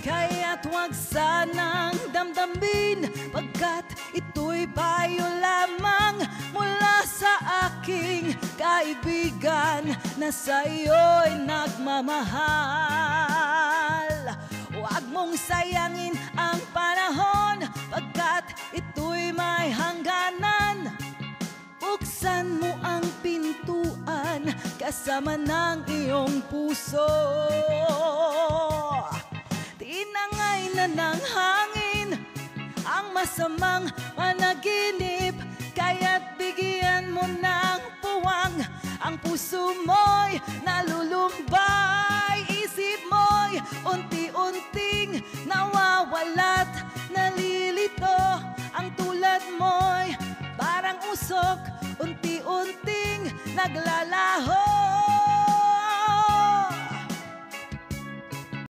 Kaya't huwag sanang damdamin, pagkat ito'y payo lamang mula sa aking kaibigan na sa'yo'y nagmamahal. Huwag mong sayangin ang panahon, pagkat ito'y may hangganan. Buksan mo ang pintuan kasama ng iyong puso. Tinangay na ng hangin ang masamang panaginip, kaya't bigyan mo ng puwang ang puso mo'y nalulumbay. Isip mo'y unti-unting nawawala't nalilito. Ang tulad mo'y parang usok, unti-unting naglalaro.